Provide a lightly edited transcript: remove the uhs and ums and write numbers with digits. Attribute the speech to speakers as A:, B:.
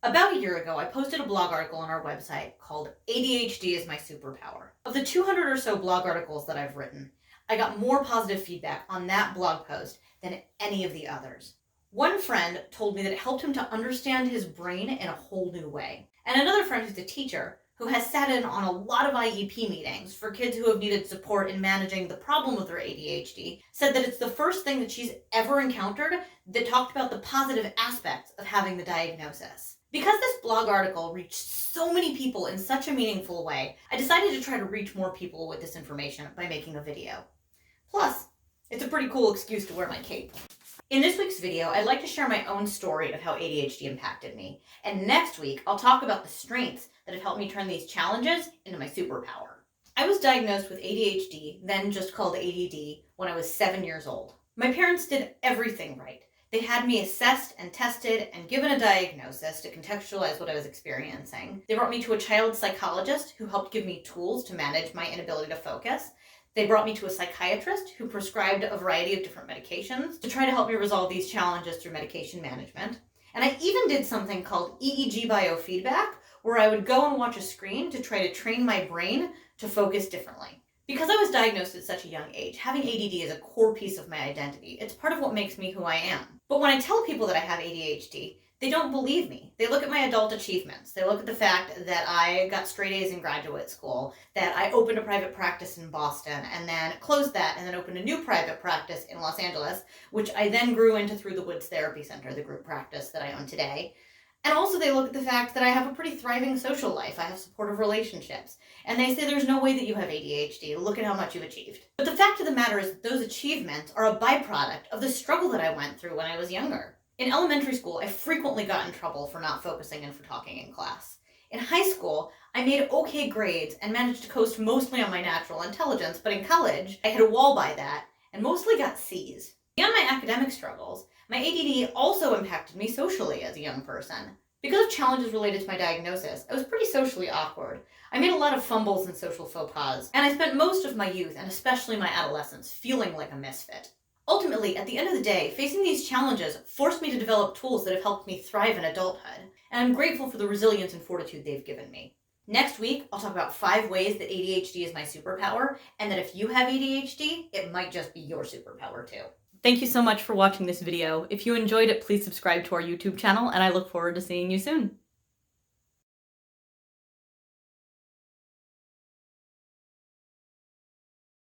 A: About a year ago, I posted a blog article on our website called ADHD is My Superpower. Of the 200 or so blog articles that I've written, I got more positive feedback on that blog post than any of the others. One friend told me that it helped him to understand his brain in a whole new way. And another friend who's a teacher who has sat in on a lot of IEP meetings for kids who have needed support in managing the problem with their ADHD said that it's the first thing that she's ever encountered that talked about the positive aspects of having the diagnosis. Because this blog article reached so many people in such a meaningful way, I decided to try to reach more people with this information by making a video. Plus, it's a pretty cool excuse to wear my cape. In this week's video, I'd like to share my own story of how ADHD impacted me. And next week, I'll talk about the strengths that have helped me turn these challenges into my superpower. I was diagnosed with ADHD, then just called ADD, when I was 7 years old. My parents did everything right. They had me assessed and tested and given a diagnosis to contextualize what I was experiencing. They brought me to a child psychologist who helped give me tools to manage my inability to focus. They brought me to a psychiatrist who prescribed a variety of different medications to try to help me resolve these challenges through medication management. And I even did something called EEG biofeedback, where I would go and watch a screen to try to train my brain to focus differently. Because I was diagnosed at such a young age, having ADD is a core piece of my identity. It's part of what makes me who I am. But when I tell people that I have ADHD, they don't believe me. They look at my adult achievements. They look at the fact that I got straight A's in graduate school, that I opened a private practice in Boston, and then closed that, and then opened a new private practice in Los Angeles, which I then grew into through the Woods Therapy Center, the group practice that I own today. And also they look at the fact that I have a pretty thriving social life. I have supportive relationships. And they say there's no way that you have ADHD. Look at how much you've achieved. But the fact of the matter is that those achievements are a byproduct of the struggle that I went through when I was younger. In elementary school, I frequently got in trouble for not focusing and for talking in class. In high school, I made okay grades and managed to coast mostly on my natural intelligence, but in college, I hit a wall by that and mostly got C's. Beyond my academic struggles, my ADD also impacted me socially as a young person. Because of challenges related to my diagnosis, I was pretty socially awkward. I made a lot of fumbles and social faux pas, and I spent most of my youth, and especially my adolescence, feeling like a misfit. Ultimately, at the end of the day, facing these challenges forced me to develop tools that have helped me thrive in adulthood, and I'm grateful for the resilience and fortitude they've given me. Next week, I'll talk about 5 ways that ADHD is my superpower, and that if you have ADHD, it might just be your superpower too. Thank you so much for watching this video. If you enjoyed it, please subscribe to our YouTube channel, and I look forward to seeing you soon.